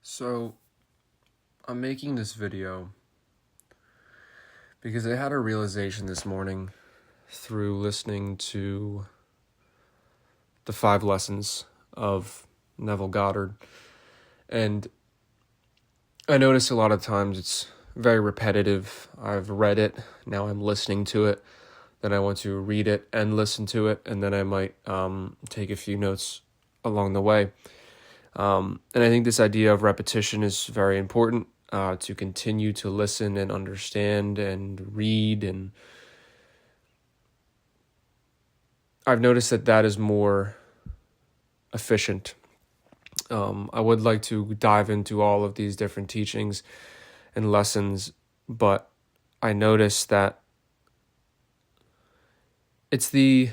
So, I'm making this video because I had a realization this morning through listening to the 5 lessons of Neville Goddard. And I notice a lot of times it's very repetitive. I've read it, now I'm listening to it, then I want to read it and listen to it, and then I might take a few notes along the way. And I think this idea of repetition is very important. To continue to listen and understand and read. And I've noticed that is more efficient. I would like to dive into all of these different teachings and lessons, but I noticed that it's the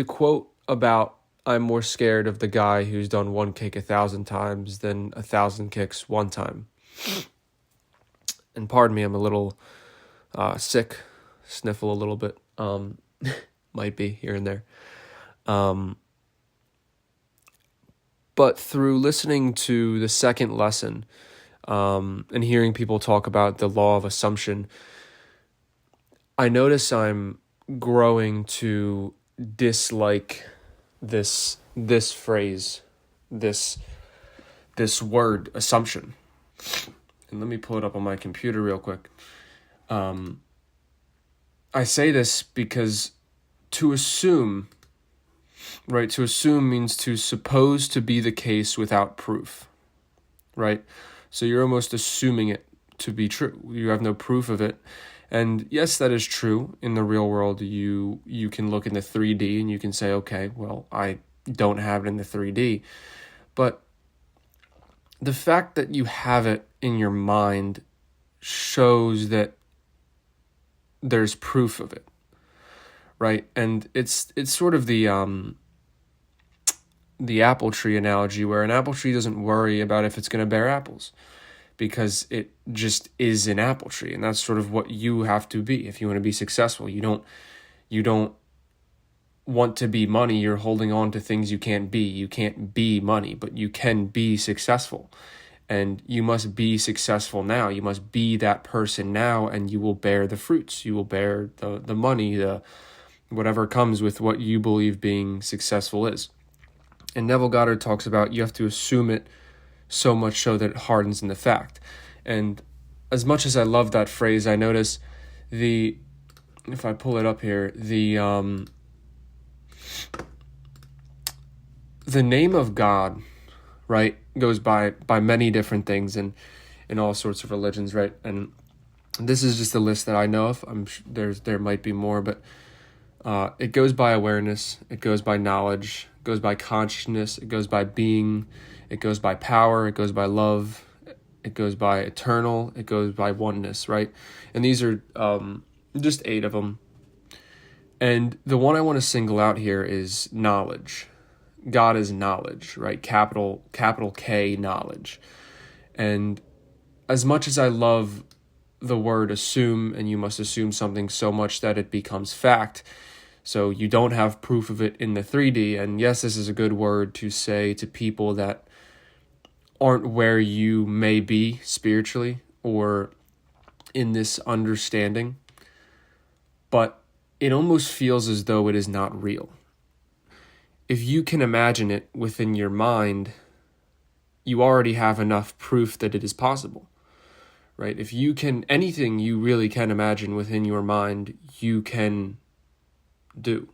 quote about I'm more scared of the guy who's done one kick 1,000 times than 1,000 kicks one time. And pardon me, I'm a little sick, sniffle a little bit, might be here and there. But through listening to the second lesson and hearing people talk about the law of assumption, I notice I'm growing to dislike this phrase, this word, assumption. And let me pull it up on my computer real quick. I say this because to assume, right? To assume means to suppose to be the case without proof, right? So you're almost assuming it to be true. You have no proof of it. And yes, that is true. In the real world, you can look in the 3D and you can say, okay, well, I don't have it in the 3D. But the fact that you have it in your mind shows that there's proof of it, right? And it's sort of the apple tree analogy, where an apple tree doesn't worry about if it's going to bear apples, because it just is an apple tree. And that's sort of what you have to be if you want to be successful. You don't want to be money. You're holding on to things you can't be. You can't be money, but you can be successful. And you must be successful now. You must be that person now, and you will bear the fruits. You will bear the money, the whatever comes with what you believe being successful is. And Neville Goddard talks about you have to assume it so much so that it hardens in the fact. And as much as I love that phrase, I notice if I pull it up here, the name of God, right, goes by many different things in all sorts of religions, right? And this is just a list that I know of. I'm sure there might be more, but it goes by awareness, it goes by knowledge, it goes by consciousness, it goes by being, it goes by power, it goes by love, it goes by eternal, it goes by oneness, right? And these are just 8 of them. And the one I want to single out here is knowledge. God is knowledge, right? Capital K, knowledge. And as much as I love the word assume, and you must assume something so much that it becomes fact, so you don't have proof of it in the 3D. And yes, this is a good word to say to people that aren't where you may be spiritually or in this understanding, but it almost feels as though it is not real. If you can imagine it within your mind, you already have enough proof that it is possible, right? If you can, anything you really can imagine within your mind, you can do.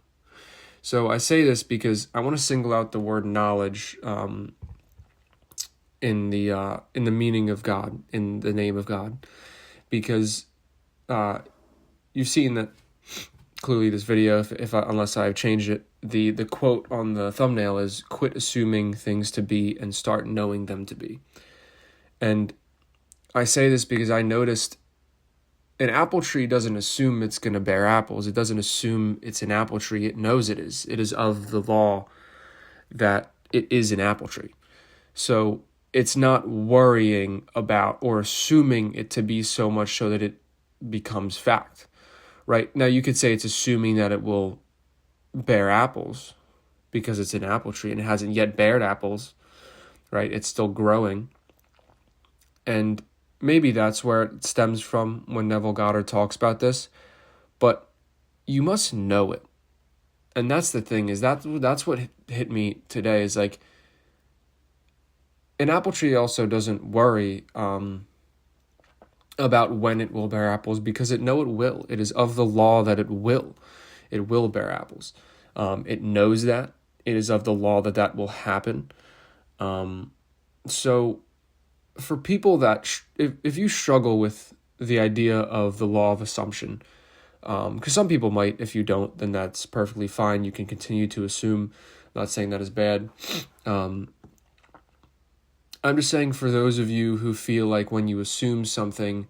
So I say this because I want to single out the word knowledge in the meaning of God, in the name of God, because you've seen that clearly this video, unless I've changed it, the quote on the thumbnail is quit assuming things to be and start knowing them to be. And I say this because I noticed an apple tree doesn't assume it's going to bear apples. It doesn't assume it's an apple tree. It knows it is. It is of the law that it is an apple tree. So it's not worrying about or assuming it to be so much so that it becomes fact. Right? Now you could say it's assuming that it will bear apples because it's an apple tree and it hasn't yet bared apples. right? It's still growing. And maybe that's where it stems from when Neville Goddard talks about this. But you must know it. And that's the thing, is that's what hit me today, is like, an apple tree also doesn't worry about when it will bear apples, because it will. It is of the law that it will. It will bear apples. It knows that. It is of the law that will happen. So for people that, if you struggle with the idea of the law of assumption, because some people might, if you don't, then that's perfectly fine. You can continue to assume. I'm not saying that is bad. I'm just saying, for those of you who feel like when you assume something,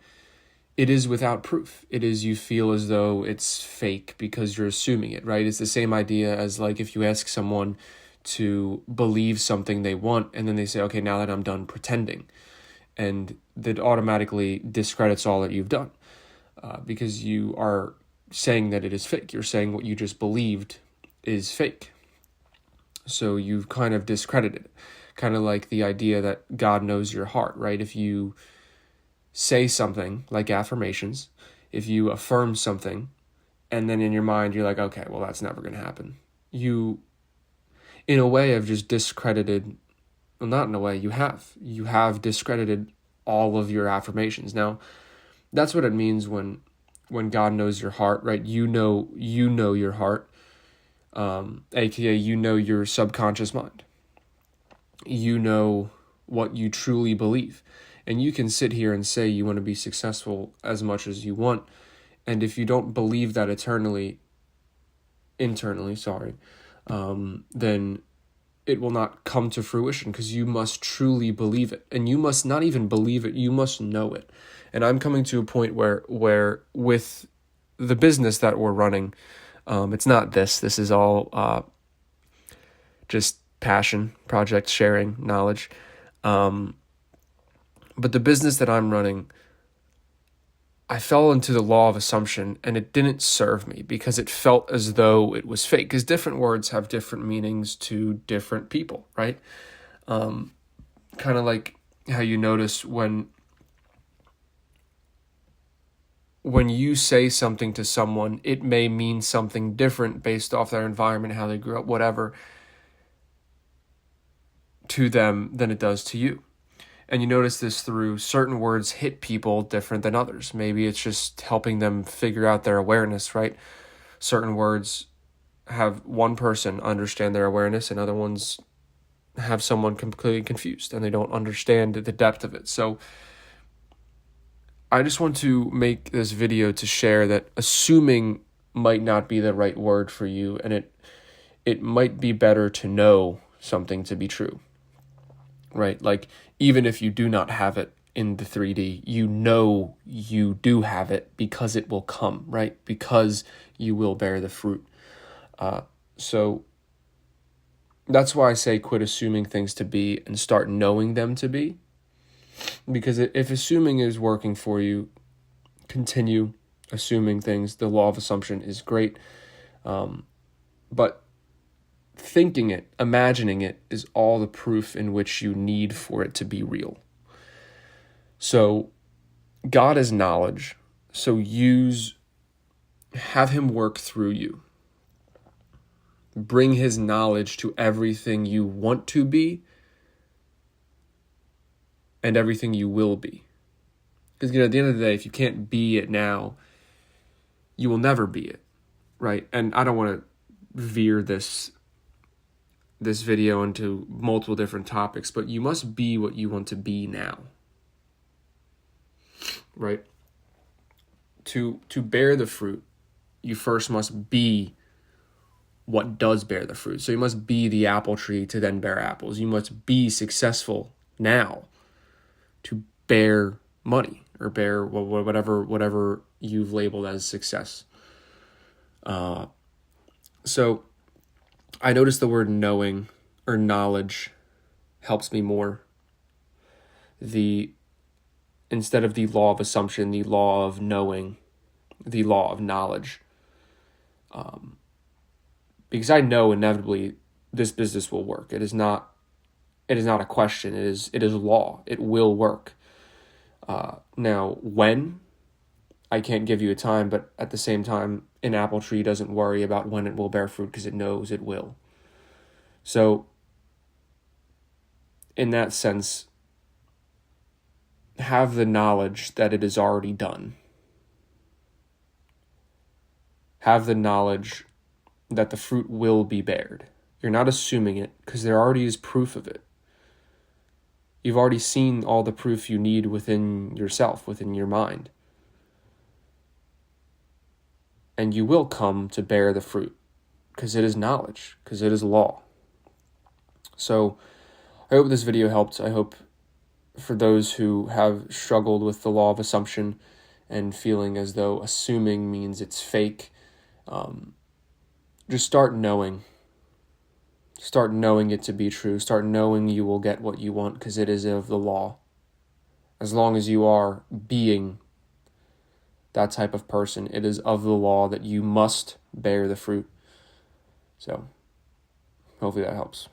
it is without proof. It is, you feel as though it's fake because you're assuming it, right? It's the same idea as like if you ask someone to believe something they want, and then they say, okay, now that I'm done pretending. And that automatically discredits all that you've done, because you are saying that it is fake. You're saying what you just believed is fake. So you've kind of discredited it. Kind of like the idea that God knows your heart, right? If you say something like affirmations, if you affirm something, and then in your mind you're like, okay, well, that's never going to happen. You, in a way, have just discredited, well, not in a way, you have discredited all of your affirmations. Now, that's what it means when God knows your heart, right? You know your heart, aka you know your subconscious mind. You know what you truly believe. And you can sit here and say you want to be successful as much as you want. And if you don't believe that internally, then it will not come to fruition, because you must truly believe it. And you must not even believe it, you must know it. And I'm coming to a point where with the business that we're running, it's not this is all just passion, project, sharing, knowledge. But the business that I'm running, I fell into the law of assumption, and it didn't serve me because it felt as though it was fake, because different words have different meanings to different people, right? Kind of like how you notice when you say something to someone, it may mean something different based off their environment, how they grew up, whatever, to them than it does to you. And you notice this through certain words hit people different than others. Maybe it's just helping them figure out their awareness, right? Certain words have one person understand their awareness, and other ones have someone completely confused and they don't understand the depth of it. So I just want to make this video to share that assuming might not be the right word for you, and it might be better to know something to be true. Right? Like, even if you do not have it in the 3D, you know you do have it because it will come, right? Because you will bear the fruit. So that's why I say quit assuming things to be and start knowing them to be. Because if assuming is working for you, continue assuming things. The law of assumption is great. But thinking it, imagining it, is all the proof in which you need for it to be real. So God is knowledge. So have him work through you. Bring his knowledge to everything you want to be and everything you will be. Because, at the end of the day, if you can't be it now, you will never be it, right? And I don't want to veer this video into multiple different topics, but you must be what you want to be now, right? To bear the fruit, you first must be what does bear the fruit. So you must be the apple tree to then bear apples. You must be successful now to bear money or bear whatever you've labeled as success. So I noticed the word knowing or knowledge helps me more. Instead of the law of assumption, the law of knowing, the law of knowledge. Because I know inevitably this business will work. It is not It is not a question. It is law. It will work. Now, when? I can't give you a time, but at the same time, an apple tree doesn't worry about when it will bear fruit because it knows it will. So, in that sense, have the knowledge that it is already done. Have the knowledge that the fruit will be bared. You're not assuming it because there already is proof of it. You've already seen all the proof you need within yourself, within your mind. And you will come to bear the fruit because it is knowledge, because it is law. So I hope this video helped. I hope for those who have struggled with the law of assumption and feeling as though assuming means it's fake, just start knowing. Start knowing it to be true. Start knowing you will get what you want because it is of the law. As long as you are being that type of person, it is of the law that you must bear the fruit. So, hopefully that helps.